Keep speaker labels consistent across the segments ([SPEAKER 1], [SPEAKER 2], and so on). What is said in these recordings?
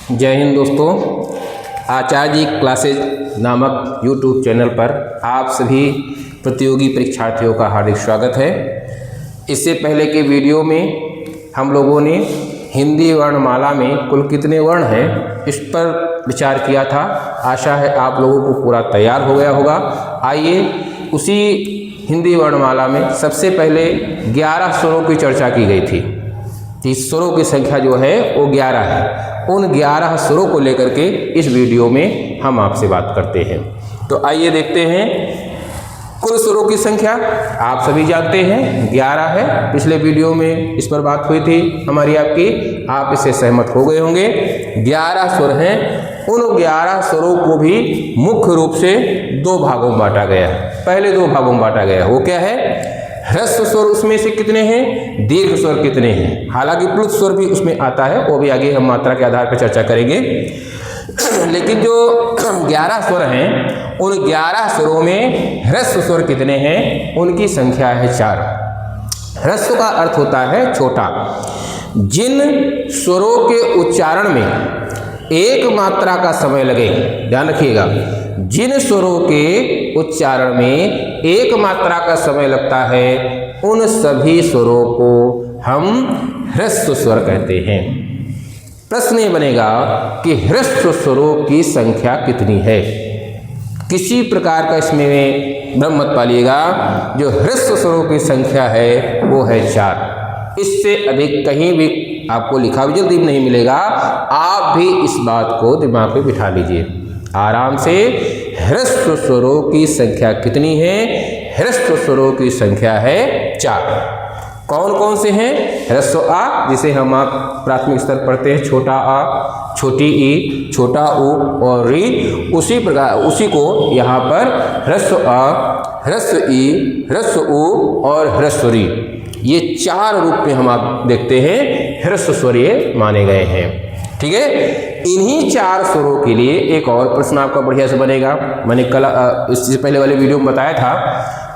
[SPEAKER 1] जय हिंद दोस्तों। आचार्य जी क्लासेज नामक यूट्यूब चैनल पर आप सभी प्रतियोगी परीक्षार्थियों का हार्दिक स्वागत है। इससे पहले के वीडियो में हम लोगों ने हिंदी वर्णमाला में कुल कितने वर्ण हैं इस पर विचार किया था। आशा है आप लोगों को पूरा तैयार हो गया होगा। आइए उसी हिंदी वर्णमाला में सबसे पहले 11 स्वरों की चर्चा की गई थी। इस स्वरों की संख्या जो है वो 11 है। उन 11 स्वरों को लेकर के इस वीडियो में हम आपसे बात करते हैं। तो आइए देखते हैं कुल स्वरों की संख्या। आप सभी जानते हैं 11 है। पिछले वीडियो में इस पर बात हुई थी हमारी आपकी, आप इससे सहमत हो गए होंगे। 11 स्वर हैं। उन 11 स्वरों को भी मुख्य रूप से दो भागों में बांटा गया है। पहले दो भागों में बांटा गया, वो क्या है? ह्रस्व स्वर उसमें से कितने हैं, दीर्घ स्वर कितने हैं। हालांकि प्लुत स्वर भी उसमें आता है, वो भी आगे हम मात्रा के आधार पर चर्चा करेंगे। लेकिन जो 11 स्वर हैं उन 11 स्वरों में ह्रस्व स्वर कितने हैं, उनकी संख्या है 4। ह्रस्व का अर्थ होता है छोटा। जिन स्वरों के उच्चारण में एक मात्रा का समय लगे, ध्यान रखिएगा, जिन स्वरों के उच्चारण में एक मात्रा का समय लगता है उन सभी स्वरों को हम ह्रस्व स्वर कहते हैं। प्रश्न ये बनेगा कि ह्रस्व स्वरों की संख्या कितनी है। किसी प्रकार का इसमें भ्रम मत पालिएगा। जो ह्रस्व स्वरों की संख्या है वो है 4। इससे अधिक कहीं भी आपको लिखा भी जल्दी नहीं मिलेगा। आप भी इस बात को दिमाग में बिठा लीजिए आराम से। ह्रस्व स्वरों की संख्या कितनी है? ह्रस्व स्वरों की संख्या है 4। कौन कौन से हैं? ह्रस्व आ, जिसे हम आप प्राथमिक स्तर पढ़ते हैं, छोटा आ, छोटी ई, छोटा ऊ और री। उसी प्रकार उसी को यहाँ पर ह्रस्व आ, ह्रस्व ई, ह्रस्व ऊ और ह्रस्व री, ये 4 रूप में हम आप देखते हैं ह्रस्व स्वर ये माने गए हैं। ठीक है। इन्हीं 4 स्वरों के लिए एक और प्रश्न आपका बढ़िया से बनेगा। मैंने कल इससे पहले वाले वीडियो में बताया था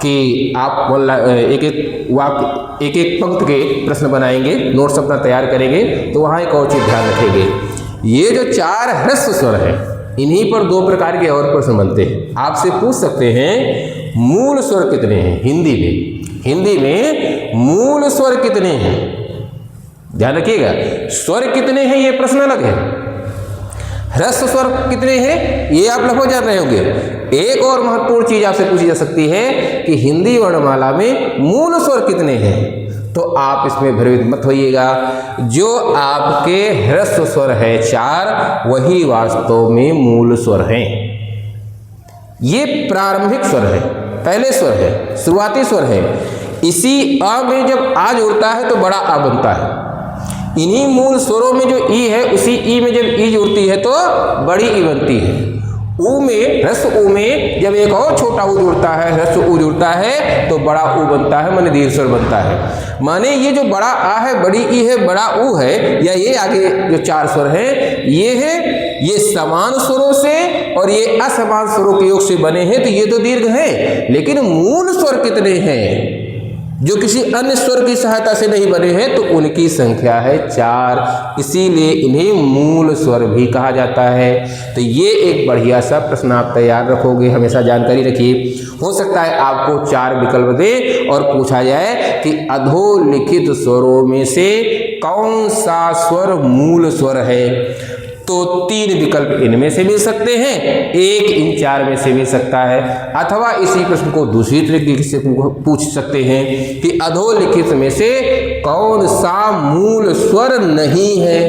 [SPEAKER 1] कि आप एक एक वाक्य एक एक पंक्ति के प्रश्न बनाएंगे, नोट्स अपना तैयार करेंगे। तो वहाँ एक और चीज़ ध्यान रखेंगे, ये जो 4 ह्रस्व स्वर हैं इन्हीं पर 2 प्रकार के और प्रश्न बनते हैं। आपसे पूछ सकते हैं मूल स्वर कितने हैं। हिंदी में मूल स्वर कितने हैं, ध्यान रखिएगा। स्वर कितने हैं ये प्रश्न अलग है, ह्रस्व स्वर कितने हैं ये आप लगभग जान रहे होंगे। एक और महत्वपूर्ण चीज आपसे पूछी जा सकती है कि हिंदी वर्णमाला में मूल स्वर कितने हैं। तो आप इसमें भ्रमित मत होइएगा। जो आपके ह्रस्व स्वर है 4, वही वास्तव में मूल स्वर हैं। ये प्रारंभिक स्वर है, पहले स्वर है, शुरुआती स्वर है। इसी अ में जब आ जुड़ता है तो बड़ा आ बनता है। इन्हीं मूल स्वरों में जो ई है, उसी ई में जब ई जुड़ती है तो बड़ी ई बनती है। ऊ में, ह्रस्व ऊ में जब एक और छोटा ऊ जुड़ता है, ह्रस्व ऊ जुड़ता है तो बड़ा ऊ बनता है, माने दीर्घ स्वर बनता है। माने ये जो बड़ा आ है, बड़ी ई है, बड़ा ऊ है, या ये आगे जो 4 स्वर हैं ये समान स्वरों से और ये असमान स्वरों के योग से बने हैं, तो ये तो दीर्घ है। लेकिन मूल स्वर कितने हैं जो किसी अन्य स्वर की सहायता से नहीं बने हैं, तो उनकी संख्या है 4। इसीलिए इन्हें मूल स्वर भी कहा जाता है। तो ये एक बढ़िया सा प्रश्न आप तैयार रखोगे, हमेशा जानकारी रखिए। हो सकता है आपको 4 विकल्प दे और पूछा जाए कि अधोलिखित स्वरों में से कौन सा स्वर मूल स्वर है, तो 3 विकल्प इनमें से मिल सकते हैं, एक इन 4 में से मिल सकता है। अथवा इसी प्रश्न को दूसरी तरीके से पूछ सकते हैं कि अधोलिखित में से कौन सा मूल स्वर नहीं है,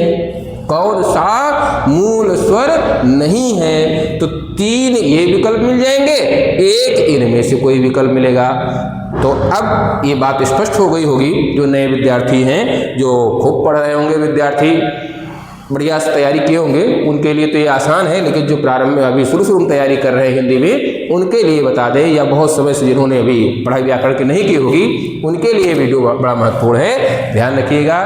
[SPEAKER 1] कौन सा मूल स्वर नहीं है। तो 3 ये विकल्प मिल जाएंगे, एक इनमें से कोई विकल्प मिलेगा। तो अब ये बात स्पष्ट हो गई होगी। जो नए विद्यार्थी हैं, जो खूब पढ़ रहे होंगे विद्यार्थी, बढ़िया से तैयारी किए होंगे, उनके लिए तो ये आसान है। लेकिन जो प्रारंभ में अभी शुरू में तैयारी कर रहे हैं हिंदी में, उनके लिए बता दें, या बहुत समय से जिन्होंने अभी पढ़ाई व्याकरण की नहीं की होगी, उनके लिए वीडियो बड़ा महत्वपूर्ण है। ध्यान रखिएगा।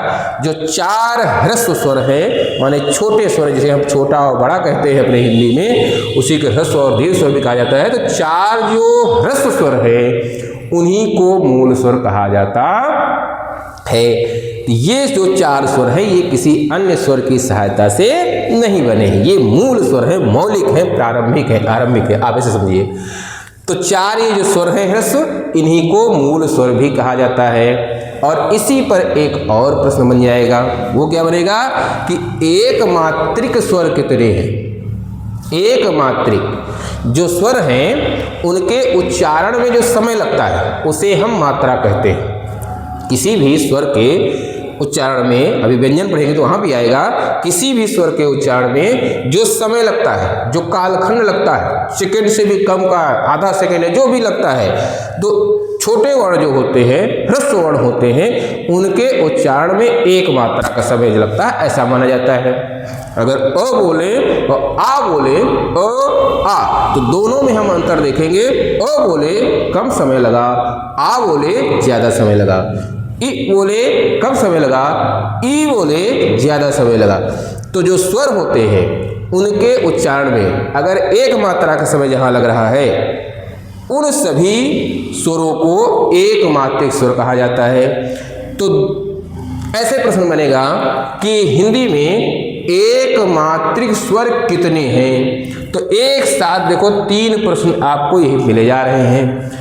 [SPEAKER 1] जो 4 ह्रस्व स्वर हैं, माने छोटे स्वर, जिसे हम छोटा और बड़ा कहते हैं अपने हिंदी में, उसी के ह्रस्व और दीर्घ स्वर भी कहा जाता है। तो 4 जो ह्रस्व स्वर है उन्हीं को मूल स्वर कहा जाता है। ये जो 4 स्वर हैं ये किसी अन्य स्वर की सहायता से नहीं बने हैं, ये मूल स्वर है, मौलिक है, प्रारंभिक है, आरंभिक है, आप ऐसे समझिए। तो 4 ये जो स्वर हैं ह्रस्व, इन्हीं को मूल स्वर भी कहा जाता है। और इसी पर एक और प्रश्न बन जाएगा, वो क्या बनेगा कि एक मात्रिक स्वर कितने हैं। एक मात्रिक जो स्वर हैं उनके उच्चारण में जो समय लगता है उसे हम मात्रा कहते हैं। किसी भी स्वर के उच्चारण में, अभी व्यंजन पढ़ेंगे तो वहाँ भी आएगा, किसी भी स्वर के उच्चारण में जो समय लगता है, जो कालखंड लगता है, सेकेंड से भी कम का, आधा सेकेंड है, जो भी लगता है, तो छोटे वर्ण जो होते हैं, ह्रस्व वर्ण होते हैं, उनके उच्चारण में एक मात्रा का समय लगता है, ऐसा माना जाता है। अगर अ बोले और आ बोले, अ आ, तो दोनों में हम अंतर देखेंगे। अ बोले कम समय लगा, आ बोले ज्यादा समय लगा, ई बोले कम समय लगा, ई बोले ज्यादा समय लगा। तो जो स्वर होते हैं उनके उच्चारण में अगर एक मात्रा का समय जहां लग रहा है, उन सभी स्वरों को एक मात्रिक स्वर कहा जाता है। तो ऐसे प्रश्न बनेगा कि हिंदी में एक मात्रिक स्वर कितने हैं। तो एक साथ देखो 3 प्रश्न आपको यही मिले जा रहे हैं।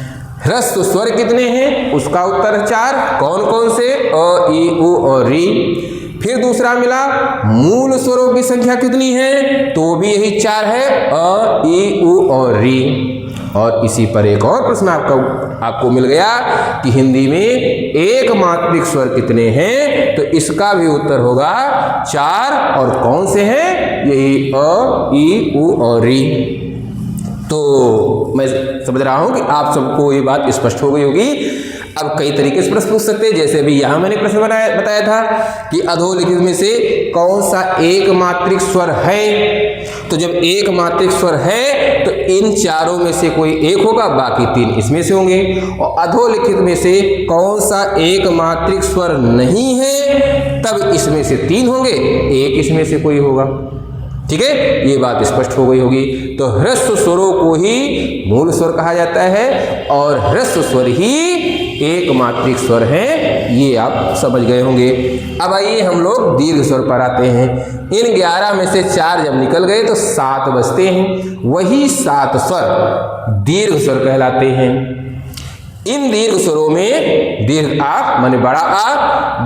[SPEAKER 1] ह्रस्व स्वर कितने हैं, उसका उत्तर है 4। कौन कौन से, अ, ई, उ और री। फिर दूसरा मिला मूल स्वरों की संख्या कितनी है, तो भी यही 4 है, अ, ई, उ और री। और इसी पर एक और प्रश्न आपको मिल गया कि हिंदी में एक मात्रिक स्वर कितने हैं, तो इसका भी उत्तर होगा 4। और कौन से हैं, यही अ, ई, उ और री। तो मैं समझ रहा हूं कि आप सबको ये बात स्पष्ट हो गई होगी। अब कई तरीके से प्रश्न पूछ सकते हैं, जैसे अभी यहाँ मैंने प्रश्न बताया था कि अधोलिखित में से कौन सा एक मात्रिक स्वर है। तो जब एक मात्रिक स्वर है तो इन चारों में से कोई एक होगा, बाकी 3 इसमें से होंगे। और अधोलिखित में से कौन सा एक मात्रिक स्वर नहीं है, तब इसमें से 3 होंगे, एक इसमें से कोई होगा। ठीक है, ये बात स्पष्ट हो गई होगी। तो ह्रस्व स्वरों को ही मूल स्वर कहा जाता है और ह्रस्व स्वर ही एक मात्रिक स्वर है, ये आप समझ गए होंगे। अब आइए हम लोग दीर्घ स्वर पर आते हैं। इन 11 में से 4 जब निकल गए तो 7 बचते हैं, वही 7 स्वर दीर्घ स्वर कहलाते हैं। इन दीर्घ स्वरों में दीर्घ आ माने बड़ा आ,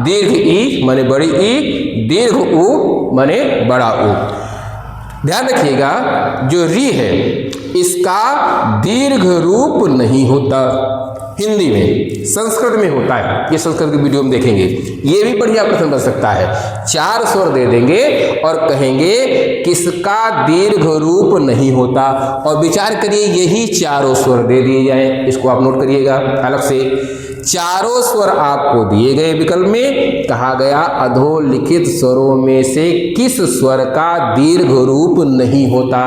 [SPEAKER 1] दीर्घ ई माने बड़ी ई, दीर्घ उ माने बड़ा उ। ध्यान रखिएगा, जो री है इसका दीर्घ रूप नहीं होता हिंदी में, संस्कृत में होता है। ये संस्कृत की वीडियो में देखेंगे, ये भी बढ़िया प्रश्न बन सकता है। 4 स्वर दे देंगे और कहेंगे किसका दीर्घ रूप नहीं होता, और विचार करिए यही 4 स्वर दे दिए जाए। इसको आप नोट करिएगा अलग से। 4 स्वर आपको दिए गए विकल्प में, कहा गया अधोलिखित स्वरों में से किस स्वर का दीर्घ रूप नहीं होता।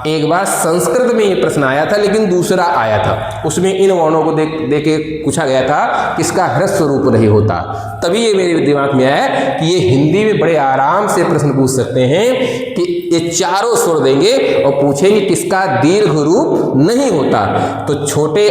[SPEAKER 1] एक बार संस्कृत में ये प्रश्न आया था, लेकिन दूसरा आया था, उसमें इन वर्णों को देख के पूछा गया था किसका ह्रस्व रूप नहीं होता। तभी ये मेरे दिमाग में आया कि ये हिंदी में बड़े आराम से प्रश्न पूछ सकते हैं कि ये 4 स्वर देंगे और पूछेंगे किसका दीर्घ रूप नहीं होता। तो छोटे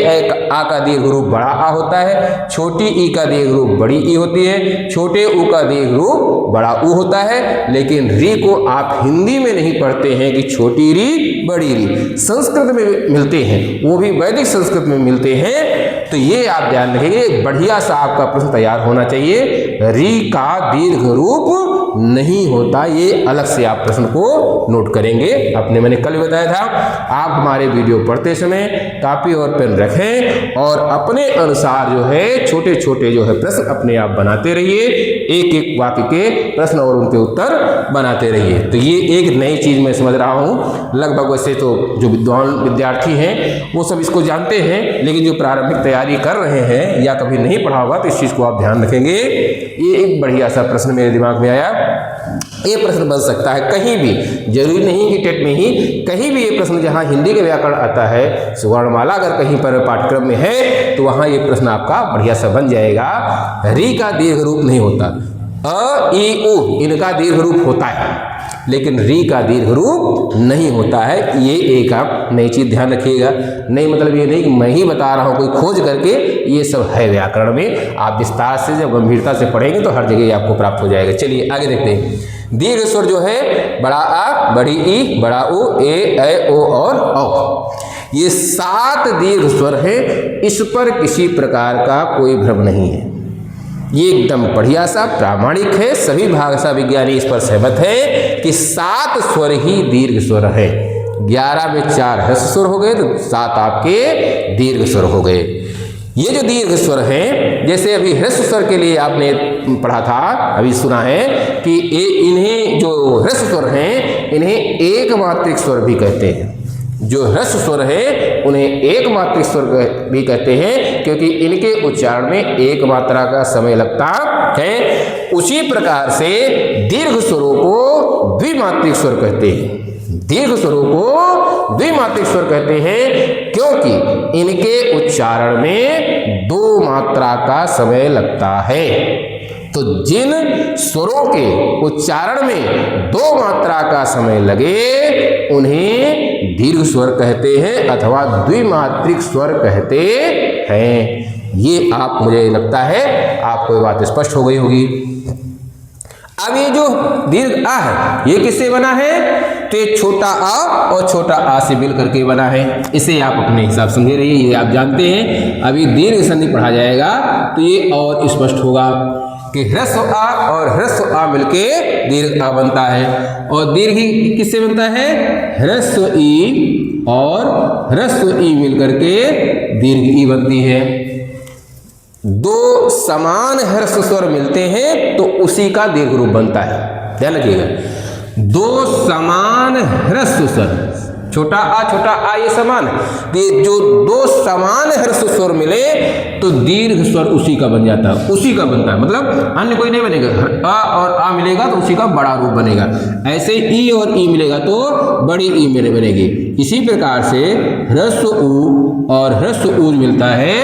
[SPEAKER 1] आ का दीर्घ रूप बड़ा आ होता है, छोटी ई का दीर्घ रूप बड़ी ई होती है, छोटे उ का दीर्घ रूप बड़ा उ होता है। लेकिन री को आप हिंदी में नहीं पढ़ते हैं कि छोटी री बड़ी री, संस्कृत में मिलते हैं, वो भी वैदिक संस्कृत में मिलते हैं। तो ये आप ध्यान रखिए, बढ़िया सा आपका प्रश्न तैयार होना चाहिए। री का दीर्घ रूप नहीं होता, ये अलग से आप प्रश्न को नोट करेंगे। अपने मैंने कल बताया था, आप हमारे वीडियो पढ़ते समय कॉपी और पेन रखें और अपने अनुसार जो है छोटे छोटे जो है प्रश्न अपने आप बनाते रहिए, एक एक वाक्य के प्रश्न और उनके उत्तर बनाते रहिए। तो ये एक नई चीज मैं समझ रहा हूँ। लगभग वैसे तो जो विद्वान विद्यार्थी हैं वो सब इसको जानते हैं, लेकिन जो प्रारंभिक तैयारी कर रहे हैं या कभी नहीं पढ़ा होगा तो इस चीज को आप ध्यान रखेंगे। ये एक बढ़िया सा प्रश्न मेरे दिमाग में आया। ये प्रश्न बन सकता है कहीं भी, जरूरी नहीं कि टेट में ही, कहीं भी ये प्रश्न जहाँ हिंदी के व्याकरण आता है, सुवर्णमाला अगर कहीं पर पाठ्यक्रम में है तो वहाँ ये प्रश्न आपका बढ़िया सा बन जाएगा। री का दीर्घ रूप नहीं होता, अ, ई, उ इनका दीर्घ रूप होता है। लेकिन री का दीर्घ रूप नहीं होता है। ये एक आप नई चीज़ ध्यान रखिएगा। नहीं मतलब ये नहीं कि मैं ही बता रहा हूँ कोई खोज करके, ये सब है व्याकरण में। आप विस्तार से जब गंभीरता से पढ़ेंगे तो हर जगह ये आपको प्राप्त हो जाएगा। चलिए आगे देखते हैं। दीर्घ स्वर जो है बड़ा आ, बड़ी ई, बड़ा उ, ए, ओ और औ, ये 7 दीर्घ स्वर है। इस पर किसी प्रकार का कोई भ्रम नहीं है। ये एकदम बढ़िया सा प्रामाणिक है। सभी भाषा विज्ञानी इस पर सहमत है कि 7 स्वर ही दीर्घ स्वर है। 11 में 4 ह्रस्व स्वर हो गए तो 7 आपके दीर्घ स्वर हो गए। ये जो दीर्घ स्वर हैं, जैसे अभी ह्रस्व स्वर के लिए आपने पढ़ा था, अभी सुना है कि इन्हें जो ह्रस्व स्वर हैं इन्हें एक मात्रिक स्वर भी कहते हैं। जो ह्रस्व स्वर है उन्हें एक मात्रिक स्वर भी कहते हैं, क्योंकि इनके उच्चारण में एक मात्रा का समय लगता है। उसी प्रकार से दीर्घ स्वरों को द्विमात्रिक स्वर कहते हैं। दीर्घ स्वरों को द्विमात्रिक स्वर कहते हैं क्योंकि इनके उच्चारण में 2 मात्रा का समय लगता है। तो जिन स्वरों के उच्चारण में 2 मात्रा का समय लगे उन्हें दीर्घ स्वर कहते हैं अथवा द्विमात्रिक स्वर कहते हैं। ये आप, मुझे लगता है आपको ये बात स्पष्ट हो गई होगी। अब ये जो दीर्घ आ है ये किससे बना है? तो ये छोटा आ और छोटा आ से मिल करके बना है। इसे आप अपने हिसाब से समझे रहिए, ये आप जानते हैं। अभी दीर्घ संधि पढ़ा जाएगा तो ये और स्पष्ट होगा कि ह्रस्व आ और ह्रस्व आ मिलके दीर्घ आ बनता है। और दीर्घ किससे बनता है? ह्रस्व ई और ह्रस्व ई मिलकर के दीर्घ ई बनती है। 2 समान ह्रस्व स्वर मिलते हैं तो उसी का दीर्घ रूप बनता है। ध्यान रखिएगा, 2 समान ह्रस्व स्वर, छोटा आ ये समान है। ये जो 2 समान ह्रस्व स्वर मिले तो दीर्घ स्वर उसी का बन जाता है, उसी का बनता है। मतलब अन्य कोई नहीं बनेगा। आ और आ मिलेगा तो उसी का बड़ा रूप बनेगा। ऐसे ई और ई मिलेगा तो बड़ी ई मेरे बनेगी। इसी प्रकार से ह्रस्व उ और ह्रस्व ऊ मिलता है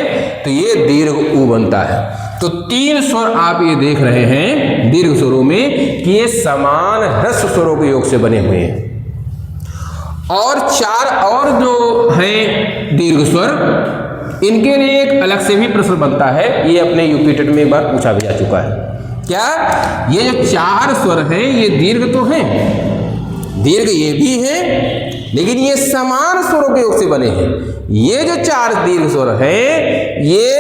[SPEAKER 1] तो ये दीर्घ ऊ बनता है। तो 3 स्वर आप ये देख रहे हैं दीर्घ स्वरों में कि ये समान ह्रस्व स्वरों के योग से बने हुए हैं। और 4 और जो हैं दीर्घ स्वर, इनके लिए एक अलग से भी प्रश्न बनता है। ये अपने यूपी टेट में एक बार पूछा भी जा चुका है। क्या ये जो 4 स्वर हैं ये दीर्घ तो हैं, दीर्घ ये भी हैं, लेकिन ये समान स्वरों के योग से बने हैं। ये जो 4 दीर्घ स्वर हैं ये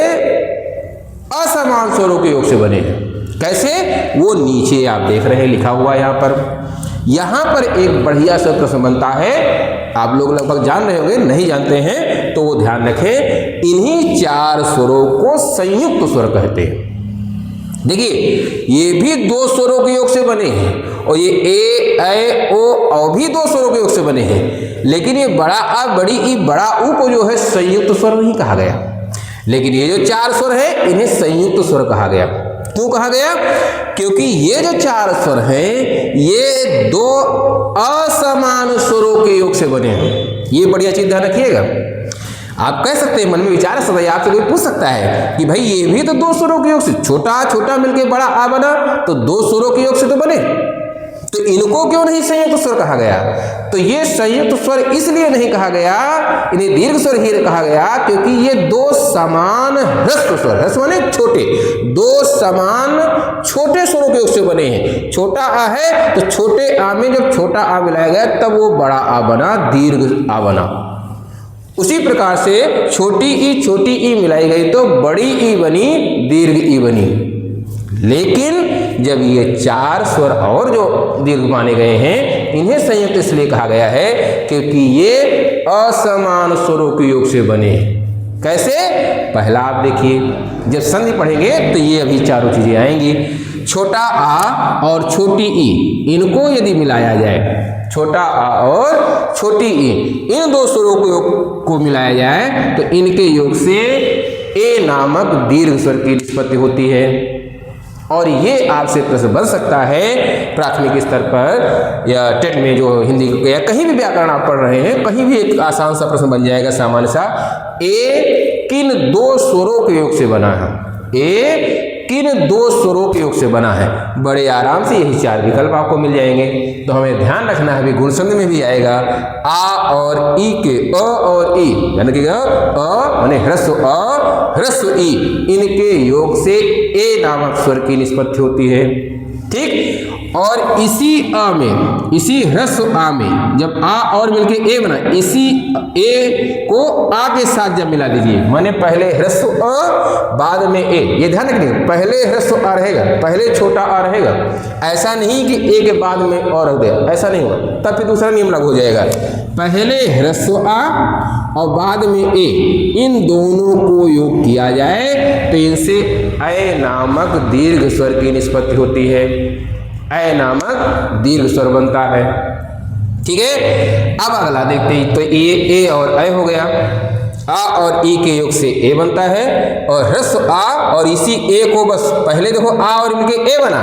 [SPEAKER 1] असमान स्वरों के योग से बने हैं। कैसे? वो नीचे आप देख रहे हैं लिखा हुआ यहाँ पर एक बढ़िया सा प्रश्न बनता है। आप लोग लगभग जान रहे होंगे, नहीं जानते हैं तो वो ध्यान रखें। इन्हीं 4 स्वरों को संयुक्त स्वर कहते हैं। देखिए ये भी 2 स्वरों के योग से बने हैं और ये ए, ऐ, ओ भी 2 स्वरों के योग से बने हैं। लेकिन ये बड़ा आ, बड़ी ई, बड़ा ऊ को जो है संयुक्त स्वर नहीं कहा गया। लेकिन ये जो 4 स्वर है इन्हें संयुक्त स्वर कहा गया। क्यों कहा गया? क्योंकि ये जो 4 स्वर हैं ये 2 असमान स्वरों के योग से बने हैं। ये बढ़िया चीज ध्यान रखिएगा। आप कह सकते हैं, मन में विचार सदैव आपसे कोई पूछ सकता है कि भाई ये भी तो 2 स्वरों के योग से, छोटा मिलके बड़ा आ बना तो 2 स्वरों के योग से तो बने, तो इनको क्यों नहीं संयुक्त स्वर कहा गया? तो ये संयुक्त स्वर इसलिए नहीं कहा गया, इन्हें दीर्घ स्वर ही कहा गया क्योंकि ये 2 समान ह्रस्व स्वर, ह्रस्व माने छोटे, 2 समान छोटे स्वरों के योग से बने हैं। छोटा आ है तो छोटे आ में जब छोटा आ मिलाया गया तब वो बड़ा आ बना, दीर्घ आ बना। उसी प्रकार से छोटी ई मिलाई गई तो बड़ी ई बनी, दीर्घ ई बनी। लेकिन जब ये 4 स्वर और जो दीर्घ माने गए हैं इन्हें संयुक्त इसलिए कहा गया है क्योंकि ये असमान स्वरों के योग से बने। कैसे? पहला आप देखिए, जब संधि पढ़ेंगे तो ये अभी चारों चीजें आएंगी। छोटा आ और छोटी ई, इनको यदि मिलाया जाए, छोटा आ और छोटी ई, इन 2 स्वरों को मिलाया जाए तो इनके योग से ए नामक दीर्घ स्वर की निष्पत्ति होती है। और ये आपसे प्रश्न बन सकता है प्राथमिक स्तर पर या टेट में, जो हिंदी या कहीं भी व्याकरण आप पढ़ रहे हैं, कहीं भी एक आसान सा प्रश्न बन जाएगा सामान्य सा। ए किन 2 स्वरों के योग से बना है? ए किन दो स्वरों के योग से बना है। बड़े आराम से यही 4 विकल्प आपको मिल जाएंगे। तो हमें ध्यान रखना है, अभी गुण संधि में भी आएगा आ और ई के, अ और ई यानी कि अ माने ह्रस्व अ ह्रस्व ई, इनके योग से ए नामक स्वर की निष्पत्ति होती है। ठीक, और इसी अ में, इसी ह्रस्व आ में जब आ और मिलके ए बना, इसी ए को आ के साथ जब मिला दीजिए, माने पहले ह्रस्व अ बाद में ए, ये ध्यान रखिए, पहले ह्रस्व आ रहेगा, पहले छोटा आ रहेगा। ऐसा नहीं कि ए के बाद में और हो गया, ऐसा नहीं होगा, तब फिर दूसरा नियम लागू हो जाएगा। पहले ह्रस्व आ और बाद में ए, इन दोनों को योग किया जाए तो इनसे अ नामक दीर्घ स्वर की निष्पत्ति होती है, अ नामक दीर्घ स्वर बनता है। ठीक है, अब अगला देखते हैं। तो ए और अ हो गया, आ और ई के योग से ए बनता है, और ह्रस्व आ और इसी ए को बस पहले देखो आ और मिलके ए बना,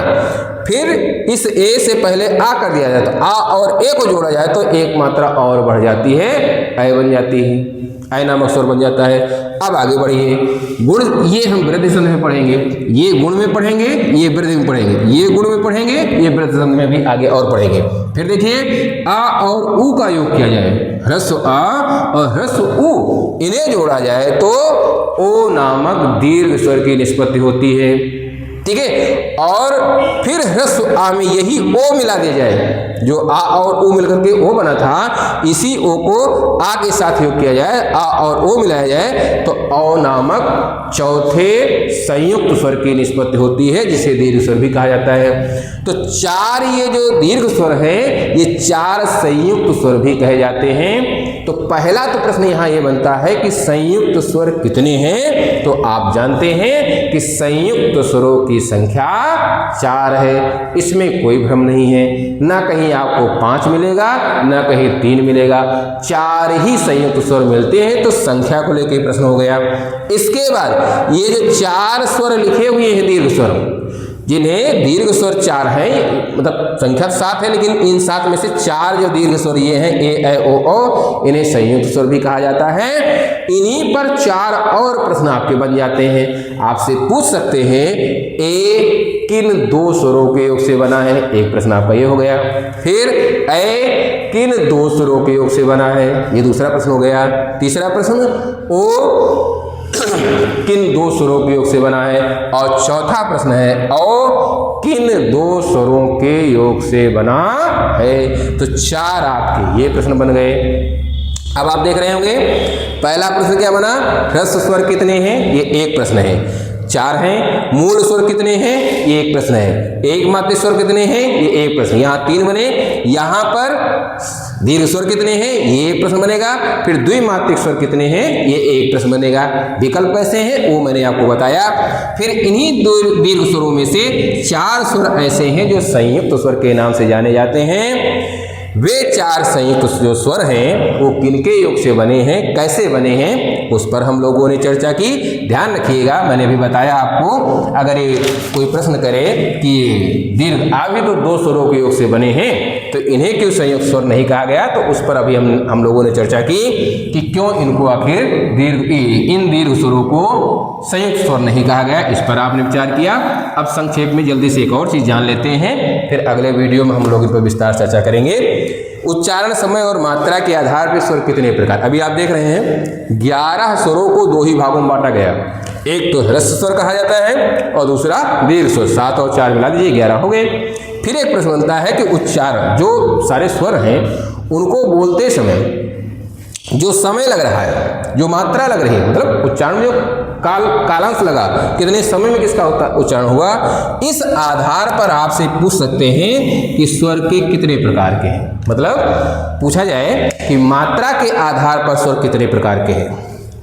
[SPEAKER 1] फिर इस ए से पहले आ कर दिया जाए तो आ और ए को जोड़ा जाए तो एक मात्रा और बढ़ जाती है, अ बन जाती है, अ नामक स्वर बन जाता है। अब आगे बढ़िए, गुण ये हम वृद्धि संधि में पढ़ेंगे, ये गुण में पढ़ेंगे, ये वृद्धि में पढ़ेंगे, ये गुण में पढ़ेंगे, ये वृद्धि संधि में भी आगे और पढ़ेंगे। फिर देखिए आ और उ का योग किया जाए, ह्रस्व आ और ह्रस्व उ, इन्हें जोड़ा जाए तो ओ नामक दीर्घ स्वर की निष्पत्ति होती है। ठीक है, और फिर ह्रस्व आ में यही ओ मिला दिया जाए, जो आ और उ मिलकर के ओ बना था, इसी ओ को आ के साथ योग किया जाए, आ और ओ मिलाया जाए तो ओ नामक चौथे संयुक्त स्वर की निष्पत्ति होती है, जिसे दीर्घ स्वर भी कहा जाता है। तो 4 ये जो दीर्घ स्वर है, ये 4 संयुक्त स्वर भी कहे जाते हैं। तो पहला तो प्रश्न यहाँ ये बनता है कि संयुक्त स्वर कितने हैं, तो आप जानते हैं कि संयुक्त स्वरों की संख्या 4 है, इसमें कोई भ्रम नहीं है, ना कहीं आपको 5 मिलेगा ना कहीं 3 मिलेगा, 4 ही संयुक्त स्वर मिलते हैं। तो संख्या को लेकर प्रश्न हो गया। इसके बाद ये जो 4 स्वर लिखे हुए हैं दीर्घ स्वर, जिन्हें दीर्घ स्वर 4 हैं, मतलब संख्या 7 है, लेकिन इन 7 में से 4 जो दीर्घ स्वर ये हैं ए ऐ ओ औ, इन्हें संयुक्त स्वर भी कहा जाता है। इन्हीं पर 4 और प्रश्न आपके बन जाते हैं। आपसे पूछ सकते हैं ए किन 2 स्वरों के योग से बना है, एक प्रश्न आपका ये हो गया। फिर ए किन 2 स्वरों के योग से बना है, ये दूसरा प्रश्न हो गया। तीसरा प्रश्न ओ किन 2 स्वरों के योग से बना है, और चौथा प्रश्न है ओ किन 2 स्वरों के योग से बना है। तो 4 आपके ये प्रश्न बन गए। अब आप देख रहे होंगे पहला प्रश्न क्या बना, ह्रस्व स्वर कितने हैं, ये एक प्रश्न है। 4 हैं। मूल स्वर कितने हैं, ये एक प्रश्न है। एक मात्रिक स्वर कितने हैं, ये एक प्रश्न। यहाँ 3 बने। यहाँ पर दीर्घ स्वर कितने हैं, ये एक प्रश्न बनेगा। फिर द्विमात्रिक स्वर कितने हैं, ये एक प्रश्न बनेगा। विकल्प कैसे हैं वो मैंने आपको बताया। फिर इन्हीं 2 दीर्घ स्वरों में से 4 स्वर ऐसे हैं जो संयुक्त स्वर के नाम से जाने जाते हैं। वे 4 संयुक्त जो स्वर हैं वो किनके योग से बने हैं, कैसे बने हैं, उस पर हम लोगों ने चर्चा की। ध्यान रखिएगा, मैंने भी बताया आपको, अगर ये कोई प्रश्न करे कि दीर्घ आ भी तो 2 स्वरों के योग से बने हैं तो इन्हें क्यों संयुक्त स्वर नहीं कहा गया, तो उस पर अभी हम लोगों ने चर्चा की कि क्यों इनको आखिर इन दीर्घ स्वरों को संयुक्त स्वर नहीं कहा गया, इस पर आपने विचार किया। अब संक्षेप में जल्दी से एक और चीज़ जान लेते हैं, फिर अगले वीडियो में हम लोग इन पर विस्तार चर्चा करेंगे। उच्चारण समय और मात्रा के आधार पर स्वर कितने प्रकार। अभी आप देख रहे हैं 11 स्वरों को 2 ही भागों में बांटा गया। एक तो ह्रस्व स्वर कहा जाता है और दूसरा दीर्घ स्वर। 7 और 4 मिला दीजिए 11 हो गए। फिर एक प्रश्न बनता है कि उच्चारण, जो सारे स्वर हैं उनको बोलते समय जो समय लग रहा है, जो मात्रा लग रही है, मतलब उच्चारण में जो कालांश लगा, कितने समय में किसका उच्चारण हुआ, इस आधार पर आपसे पूछ सकते हैं कि स्वर के कितने प्रकार के हैं। मतलब पूछा जाए कि मात्रा के आधार पर स्वर कितने प्रकार के हैं,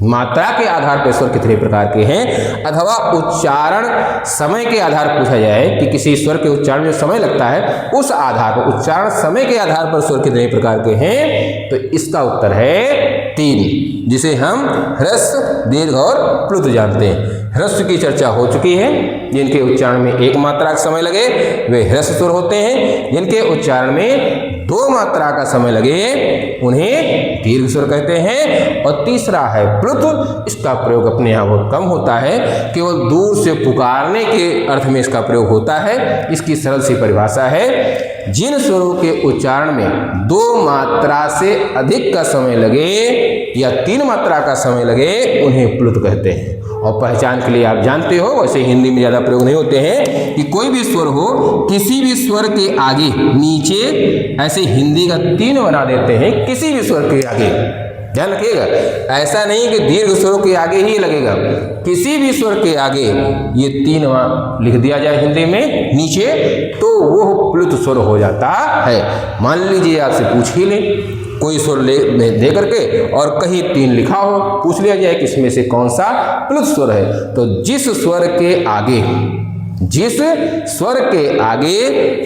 [SPEAKER 1] मात्रा के आधार पर स्वर कितने प्रकार के हैं, अथवा उच्चारण समय के आधार पर पूछा जाए कि किसी स्वर के उच्चारण में समय लगता है, उस आधार पर उच्चारण समय के आधार पर स्वर कितने प्रकार के हैं, तो इसका उत्तर है 3, जिसे हम ह्रस्व, दीर्घ और प्लुत जानते हैं। ह्रस्व की चर्चा हो चुकी है। जिनके उच्चारण में एक मात्रा का समय लगे वे ह्रस्व स्वर होते हैं। जिनके उच्चारण में 2 मात्रा का समय लगे उन्हें दीर्घ स्वर कहते हैं। और तीसरा है प्लुत। इसका प्रयोग अपने यहाँ बहुत कम होता है, केवल दूर से पुकारने के अर्थ में इसका प्रयोग होता है। इसकी सरल सी परिभाषा है, जिन स्वरों के उच्चारण में 2 मात्रा से अधिक का समय लगे या 3 मात्रा का समय लगे उन्हें प्लुत कहते हैं। और पहचान के लिए आप जानते हो, वैसे हिंदी में ज़्यादा प्रयोग नहीं होते हैं, कि कोई भी स्वर हो, किसी भी स्वर के आगे नीचे ऐसे हिंदी का 3 बना देते हैं। किसी भी स्वर के आगे ध्यान रखिएगा, ऐसा नहीं कि दीर्घ स्वरों के आगे ही लगेगा, किसी भी स्वर के आगे ये 3 लिख दिया जाए हिंदी में नीचे, तो वो प्लुत स्वर हो जाता है। मान लीजिए आपसे पूछ ही ले कोई स्वर दे करके और कहीं 3 लिखा हो, पूछ लिया जाए कि इसमें से कौन सा प्लुत स्वर है, तो जिस स्वर के आगे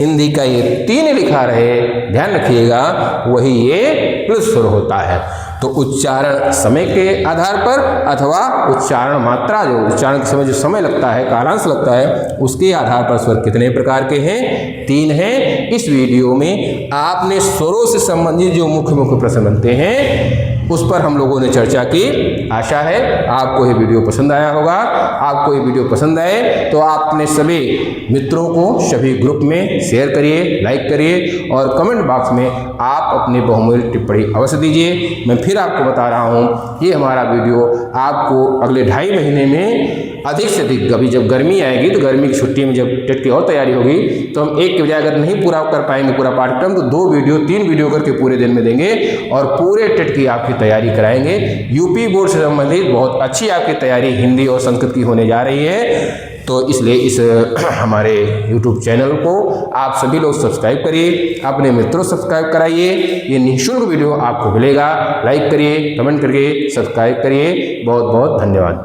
[SPEAKER 1] हिंदी का ये 3 लिखा रहे, ध्यान रखिएगा, वही ये प्लुत स्वर होता है। तो उच्चारण समय के आधार पर अथवा उच्चारण मात्रा, जो उच्चारण के समय जो समय लगता है, कालांश लगता है, उसके आधार पर स्वर कितने प्रकार के हैं? 3 हैं। इस वीडियो में आपने स्वरों से संबंधित जो मुख्य प्रश्न बनते हैं उस पर हम लोगों ने चर्चा की। आशा है आपको ये वीडियो पसंद आया होगा। आपको ये वीडियो पसंद आए तो आप अपने सभी मित्रों को सभी ग्रुप में शेयर करिए, लाइक करिए और कमेंट बॉक्स में आप अपनी बहुमूल्य टिप्पणी अवश्य दीजिए। मैं फिर आपको बता रहा हूँ, ये हमारा वीडियो आपको अगले 2.5 महीने में अधिक से अधिक, अभी जब गर्मी आएगी तो गर्मी की छुट्टी में जब टेट की और तैयारी होगी तो हम एक के बजाय अगर नहीं पूरा कर पाएंगे पूरा पाठ्यक्रम, तो 2 वीडियो 3 वीडियो करके पूरे दिन में देंगे और पूरे टेट की आपकी तैयारी कराएंगे। यूपी बोर्ड से संबंधित बहुत अच्छी आपकी तैयारी हिंदी और संस्कृत की होने जा रही है। तो इसलिए इस हमारे YouTube चैनल को आप सभी लोग सब्सक्राइब करिए, अपने मित्रों सब्सक्राइब कराइए। ये निःशुल्क वीडियो आपको मिलेगा। लाइक करिए, कमेंट करिए, सब्सक्राइब करिए। बहुत बहुत धन्यवाद।